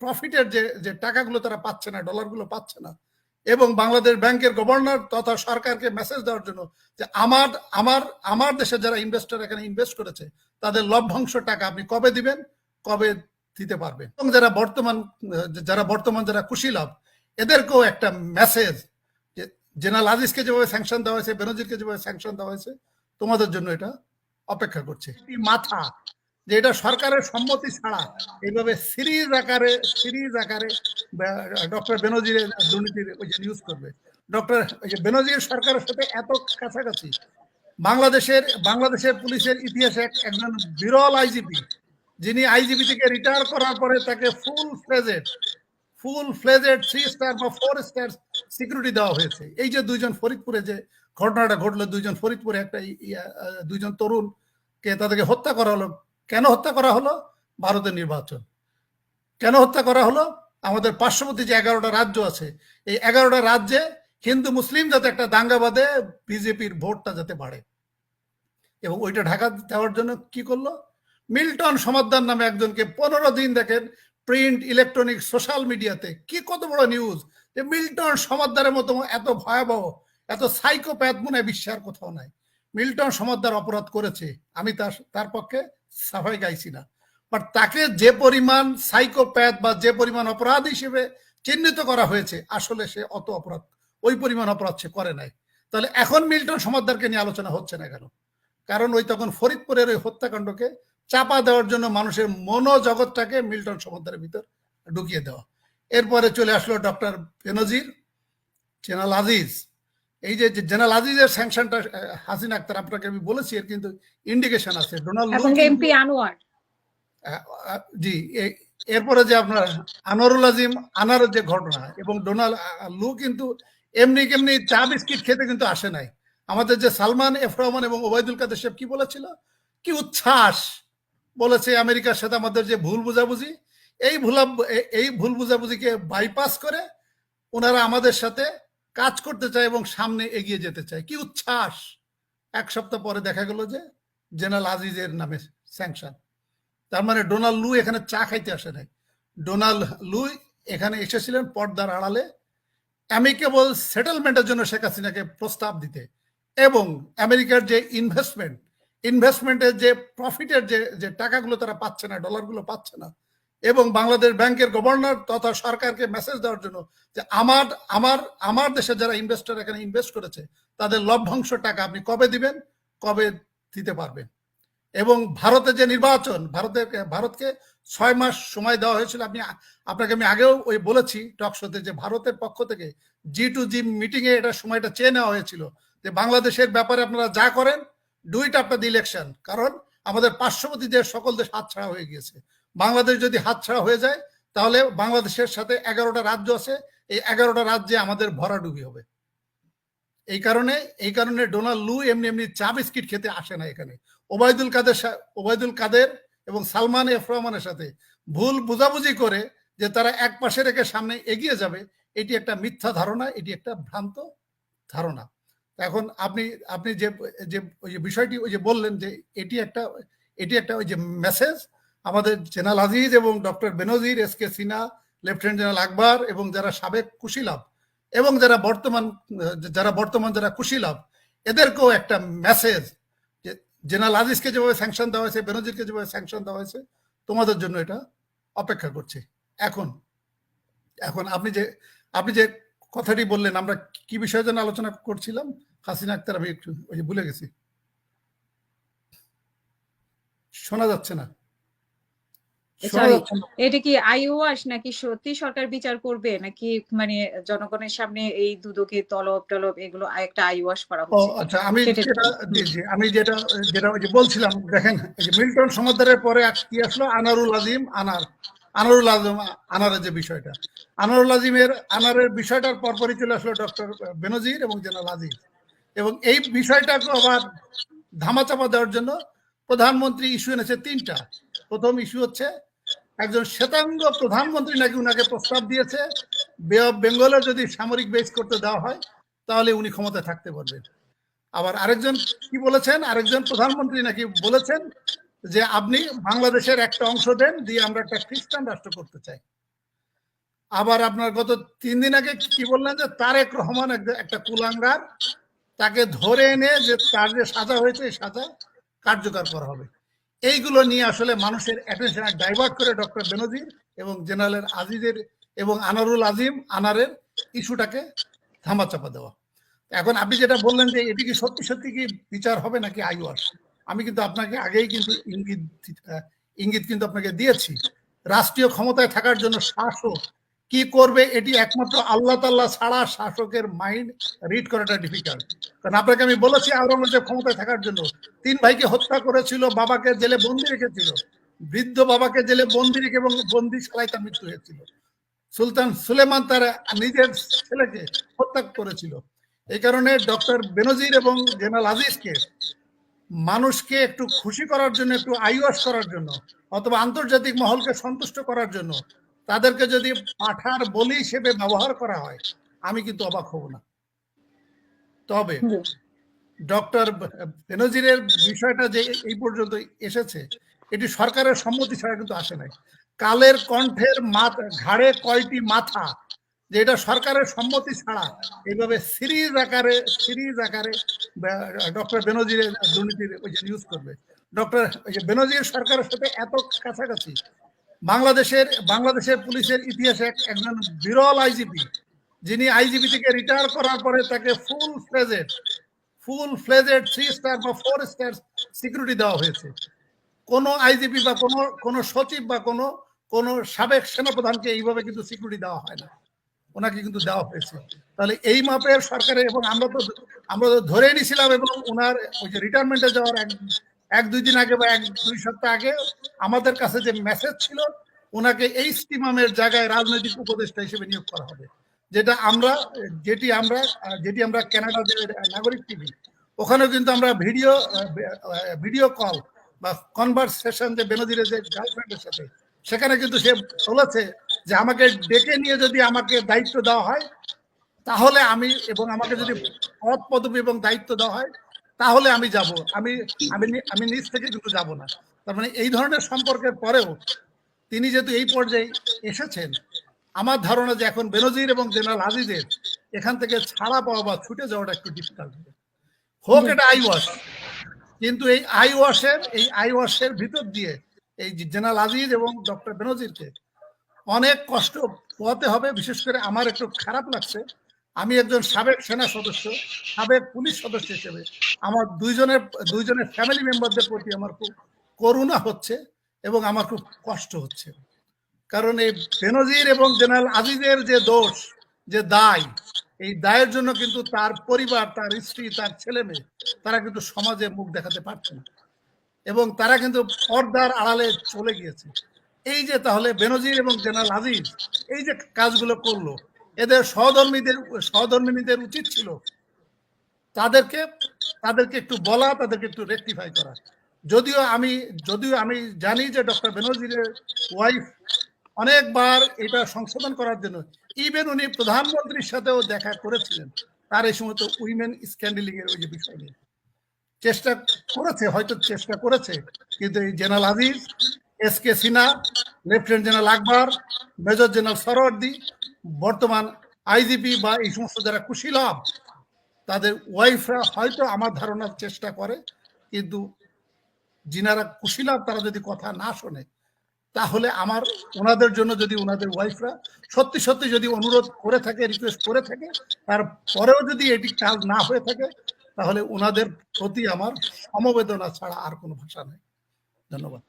প্রফিটের যে টাকাগুলো তারা পাচ্ছে না, ডলারগুলো পাচ্ছে না, এবং বাংলাদেশ ব্যাংকের গভর্নর তথা সরকারকে মেসেজ দেওয়ার জন্য যে আমার আমার আমার দেশে যারা ইনভেস্টর এখানে ইনভেস্ট করেছে তাদের লভ্যাংশ টাকা আপনি কবে দিবেন, কবে দিতে পারবেন। এবং যারা বর্তমান যারা কুশীলভ, এদেরকেও একটা মেসেজ যে জেনারেল আজিজকে যেভাবে স্যাংশন দেওয়া হয়েছে, বেনজিরকে যেভাবে স্যাংশন দেওয়া হয়েছে, তোমাদের জন্য এটা অপেক্ষা করছে। মাথা যে এটা সরকারের সম্মতি ছাড়া এইভাবে সিরিজ আকারে ডক্টর বেনজিরের দুর্নীতির ওই যে নিউজ করবে। ডক্টর বেনজির সরকারের সাথে এত কাছাকাছি, বাংলাদেশের পুলিশের ইতিহাসে একজন বিরল আইজিপি, যিনি আইজিপি থেকে রিটায়ার করার পরে তাকে ফুল ফ্লেজেড 3 স্টার বা 4 স্টার সিকিউরিটি দেওয়া হয়েছে। এই যে দুইজন ফরিদপুরে যে ঘটনাটা ঘটলো, দুইজন ফরিদপুরে একটা দুইজন তরুণকে তাদেরকে হত্যা করা হলো। কেন হত্যা করা হলো? ভারতের নির্বাচন। কেন হত্যা করা হলো? আমাদের পার্শ্ববর্তী যে 11টা রাজ্য আছে, এই 11টা রাজ্যে হিন্দু মুসলিম যাতে একটা দাঙ্গা বাঁধে, বিজেপির ভোটটা যাতে বাড়ে, এবং ওইটা ঢাকা দেওয়ার জন্য কি করলো? মিল্টন সমাদ্দার নামে একজনকে 15 দিন দেখেন প্রিন্ট, ইলেকট্রনিক, সোশ্যাল মিডিয়াতে কি কত বড় নিউজ যে মিল্টন সমাদ্দারের মতো এত ভয়াবহ, এত সাইকোপ্যাথ মনে হয় বিশ্বের কোথাও নাই। মিল্টন সমাদ্দার অপরাধ করেছে, আমি তার পক্ষে সাফাই গাইছি না, বাট তাকে যে পরিমাণ সাইকোপ্যাথ বা যে পরিমাণ অপরাধ হিসেবে চিহ্নিত করা হয়েছে, আসলে সে অত অপরাধ, ওই পরিমাণ অপরাধ সে করে নাই। তাহলে এখন মিল্টন সমাদ্দারকে নিয়ে আলোচনা হচ্ছে না কেন? কারণ ওই তখন ফরিদপুরের ওই হত্যাকাণ্ডকে চাপা দেওয়ার জন্য মানুষের মনোজগৎটাকে মিল্টন সমাদ্দারের ভিতর ঢুকিয়ে দেওয়া। এরপরে চলে আসলো ডক্টর বেনজির, জেনারেল আজিজ। এই যে জেনারেল আজিজের স্যাংশনটা হাসিনা আক্তার আপনাকে আমি বলেছি, এর কিন্তু ইন্ডিকেশন আছে। ডোনাল্ড লু এমপি আনোয়ার, জি, এরপরে যে আপনার আনোয়ারুল আজিম আনারের যে ঘটনা, এবং ডোনাল্ড লু কিন্তু এমনি কেমনি চা বিস্কিট খেতে কিন্তু আসে নাই। আমাদের যে সালমান এফ রহমান এবং ওবায়দুল কাদের সাহেব কি বলেছিল, কি উচ্ছ্বাস বলেছে আমেরিকার সাথে আমাদের যে ভুল বুঝাবুঝি, এই ভুল বুঝাবুঝিকে বাইপাস করে ওনারা আমাদের সাথে কাজ করতে চায় এবং সামনে এগিয়ে যেতে চায়। কি উচ্ছ্বাস! এক সপ্তাহ পরে দেখা গেল যে জেনারেল আজিজের নামে স্যাংশন। তার মানে ডোনাল্ড লু এখানে চা খাইতে আসে নাই। ডোনাল্ড লু এখানে এসেছিলেন পর্দার আড়ালে অ্যামিকেবল সেটেলমেন্টের জন্য শেখ হাসিনাকে প্রস্তাব দিতে, এবং আমেরিকার যে ইনভেস্টমেন্টের যে প্রফিটের যে টাকাগুলো তারা পাচ্ছে না, ডলারগুলো পাচ্ছে না, এবং বাংলাদেশ ব্যাংকের গভর্নর তথা সরকারকে মেসেজ দেওয়ার জন্য যে আমার দেশে যারা ইনভেস্টর এখানে ইনভেস্ট করেছে তাদের লভ্যাংশ টাকা আপনি কবে দিবেন, কবে দিতে পারবেন। এবং ভারতের যে নির্বাচন, ভারতকে 6 মাস সময় দেওয়া হয়েছিল। আপনাকে আমি আগেও ওই বলেছি টক শোতে যে ভারতের পক্ষ থেকে G2G মিটিং এ এটা সময়টা চেয়ে নেওয়া হয়েছিল যে বাংলাদেশের ব্যাপারে আপনারা যা করেন do it after the election, কারণ আমাদের পার্শ্ববর্তী দেশ সকল দেশ হাতছাড়া হয়ে গিয়েছে। বাংলাদেশ যদি হাতছাড়া হয়ে যায় তাহলে বাংলাদেশের সাথে 11টা রাজ্য আছে, এই 11টা রাজ্যে আমাদের ভরাডুবি হবে। এই কারণে ডোনাল্ড লু এমনি চা বিস্কিট খেতে আসে না এখানে। ওবায়দুল কাদের এবং সালমান এফ রহমানের সাথে ভুল বুঝাবুঝি করে যে তারা এক পাশে রেখে সামনে এগিয়ে যাবে, এটি একটা মিথ্যা ধারণা, এটি একটা ভ্রান্ত ধারণা। এখন আপনি যে ওই যে বিষয়টি ওই যে বললেন যে এটি একটা ওই যে মেসেজ আমাদের জেনারেল আজিজ এবং ডক্টর বেনজির, এসকে সিনহা, লেফটেন্যান্ট জেনারেল আকবর এবং যারা সাবেক কুশীলভ এবং যারা বর্তমান যারা কুশীলভ, এদেরকেও একটা মেসেজ যে জেনারেল আজিজকে যেভাবে স্যাংশন দেওয়া হয়েছে, বেনজিরকে যেভাবে স্যাংশন দেওয়া হয়েছে, তোমাদের জন্য এটা অপেক্ষা করছে। এখন আপনি যে কথাটি বললেন, আমরা কি বিষয়ের জন্য আলোচনা করছিলাম হাসিনা আক্তার? আমি একটু ওই যে ভুলে গেছি, শোনা যাচ্ছে না। এটা কি আইওয়াস নাকি সত্যি সরকার বিচার করবে, নাকি মানে জনগণের সামনে এই দুদকে তলব এগুলো একটা আইওয়াস করা হচ্ছে? আচ্ছা, আমি যেটা বলছিলাম, দেখেন মিল্টন সমাদ্দারের পরে কি আসলো? আনারুল আজিম আনারের যে বিষয়টা, আনারের বিষয়টার পরপরই চলে আসলো ডক্টর বেনজির এবং জেনারেল আজিজ। এবং এই বিষয়টাকে আবার ধামাচাপা দেওয়ার জন্য প্রধানমন্ত্রী ইস্যু এনেছে 3টা। প্রথম ইস্যু হচ্ছে একজন শ্বেতাঙ্গ প্রধানমন্ত্রী নাকি উনাকে প্রস্তাব দিয়েছে বে অফ বেঙ্গলে যদি সামরিক বেস করতে দেওয়া হয় তাহলে উনি ক্ষমতায় থাকতে পারবেন। আবার আরেকজন কি বলেছেন, আরেকজন প্রধানমন্ত্রী নাকি বলেছেন যে আপনি বাংলাদেশের একটা অংশ দেন, দিয়ে আমরা একটা খ্রিস্টান রাষ্ট্র করতে চাই। আবার আপনার গত 3 দিন আগে কি বললেন যে তারেক রহমান একটা কুলাঙ্গার, তাকে ধরে এনে যে তার যে সাজা হয়েছে এই সাজা কার্যকর করা হবে। এইগুলো নিয়ে আসলে মানুষের অ্যাটেনশন ডাইভার্ট করে ডক্টর বেনজির এবং জেনারেল আজিজের এবং আনারুল আজিম আনারের ইস্যুটাকে ধামাচাপা দেওয়া। এখন আপনি যেটা বললেন যে এটি কি সত্যি সত্যি কি বিচার হবে নাকি আইওয়াস, আমি কিন্তু আপনাকে আগেই কিন্তু ইঙ্গিত কিন্তু আপনাকে দিয়েছি। রাষ্ট্রীয় ক্ষমতায় থাকার জন্য শাসক কি করবে এটি একমাত্র আল্লাহ তাআলা ছাড়া শাসকের মাইন্ড রিড করাটা ডিফিকাল্ট। কারণ আপনাকে আমি বলেছি আওরঙ্গজেব ক্ষমতায় থাকার জন্য 3 ভাইকে হত্যা করেছিল, বাবাকে জেলে বন্দি রেখেছিল, বৃদ্ধ বাবাকে জেলে বন্দি রেখে এবং বন্দি শালায় তার মৃত্যু হয়েছিল। সুলতান সুলেমান তার নিজের ছেলেকে হত্যা করেছিল। এই কারণে ডক্টর বেনজির এবং জেনারেল আজিজকে মানুষকে একটু খুশি করার জন্য, একটু আইওয়াস করার জন্য, অথবা আন্তর্জাতিক মহলকে সন্তুষ্ট করার জন্য তাদেরকে যদি পাঠার বলি হিসেবে ব্যবহার করা হয়, আমি কিন্তু অবাক হব না। তবে ডক্টর বেনজিরের বিষয়টা যে এই পর্যন্ত এসেছে, এটি সরকারের সম্মতি ছাড়া কিন্তু আসে নাই। কালের কণ্ঠের ঘাড়ে কয়টি মাথা, যে এটা সরকারের সম্মতি ছাড়া এইভাবে সিরিজ আকারে ডক্টর বেনজিরের দুর্নীতির ইউজ করবে। ডক্টর বেনজির সরকারের সাথে এত কাছাকাছি, বাংলাদেশের পুলিশের ইতিহাসে একজন বিরল আইজিপি, যিনি আইজিপি থেকে রিটায়ার করার পরে তাকে ফুল ফ্লেজেড 3 স্টার বা 4 স্টার সিকিউরিটি দেওয়া হয়েছে। কোন আইজিপি বা কোন সচিব বা কোন সাবেক সেনাপ্রধানকে এইভাবে কিন্তু সিকিউরিটি দেওয়া হয় না, ওনাকে কিন্তু দেওয়া হয়েছে। তাহলে এই মাপের সরকারের, এবং আমরা তো ধরে নিয়েছিলাম, এবং ওনার ওই যে রিটায়ারমেন্টে যাওয়ার 1-2 দিন আগে বা 1-2 সপ্তাহ আগে আমাদের কাছে যে মেসেজ ছিল, ওনাকে এই স্টিমামের জায়গায় রাজনৈতিক উপদেষ্টা হিসেবে নিয়োগ করা হবে, যেটি আমরা কানাডা যে নাগরিক টিভি, ওখানেও কিন্তু আমরা ভিডিও কল বা কনভারসেশন যে বেনজিরের যে গার্লফ্রেন্ডের সাথে, সেখানে কিন্তু সে বলেছে যে আমাকে ডেকে নিয়ে যদি আমাকে দায়িত্ব দেওয়া হয় তাহলে আমাকে যদি পদ পদবি এবং দায়িত্ব দেওয়া হয় তাহলে আমি যাব, আমি নিজ থেকে কিন্তু যাব না। তার মানে এই ধরনের সম্পর্কের পরেও তিনি যেহেতু এই পর্যায়ে এসেছেন, আমার ধারণা যে এখন বেনজির এবং জেনারেল আজিজের এখান থেকে ছাড়া পাওয়া বা ছুটে যাওয়াটা একটু ডিফিকাল্ট হোক। এটা আইওয়াশ, কিন্তু এই আইওয়াশের ভিতর দিয়ে এই জেনারেল আজিজ এবং ডক্টর বেনজিরকে অনেক কষ্ট পোহাতে হবে। বিশেষ করে আমার একটু খারাপ লাগছে, আমি একজন সাবেক সেনা সদস্য, সাবেক পুলিশ সদস্য হিসেবে আমার দুইজনের ফ্যামিলি মেম্বারদের প্রতি আমার খুব করুণা হচ্ছে এবং আমার খুব কষ্ট হচ্ছে। কারণ এই বেনজির এবং জেনারেল আজিজের যে দোষ, যে দায়, এই দায়ের জন্য কিন্তু তার পরিবার, তার স্ত্রী, তার ছেলে মেয়ে, তারা কিন্তু সমাজে মুখ দেখাতে পারছে না এবং তারা কিন্তু পর্দার আড়ালে চলে গিয়েছে। এই যে তাহলে বেনজির এবং জেনারেল আজিজ এই যে কাজগুলো করলো, এদের সহধর্মিনীদের উচিত ছিল তাদেরকে একটু বলা, তাদেরকে একটু রেকটিফাই করা। যদিও আমি জানি যে ডক্টর বেনজিরের ওয়াইফ অনেকবার এটা সংশোধন করার জন্য, ইভেন উনি প্রধানমন্ত্রীর সাথেও দেখা করেছিলেন তার এই সমস্ত উইমেন স্ক্যান্ডেলিং এর ওই যে বিষয় নিয়ে হয়তো চেষ্টা করেছে, কিন্তু এই general Aziz, SK Sinha, lieutenant general Akbar, major general Sarwardi, বর্তমান আইজিপি বা এই সমস্ত যারা কুশীলব, তাদের ওয়াইফরা হয়তো আমার ধারণার চেষ্টা করে, কিন্তু যিনারা কুশীলব তারা যদি কথা না শোনে, তাহলে ওনাদের জন্য যদি ওনাদের ওয়াইফরা সত্যি সত্যি যদি অনুরোধ করে থাকে, রিকোয়েস্ট করে থাকে, তারপরেও যদি এটি কাজ না হয়ে থাকে, তাহলে ওনাদের প্রতি আমার সমবেদনা ছাড়া আর কোনো ভাষা নেই। ধন্যবাদ।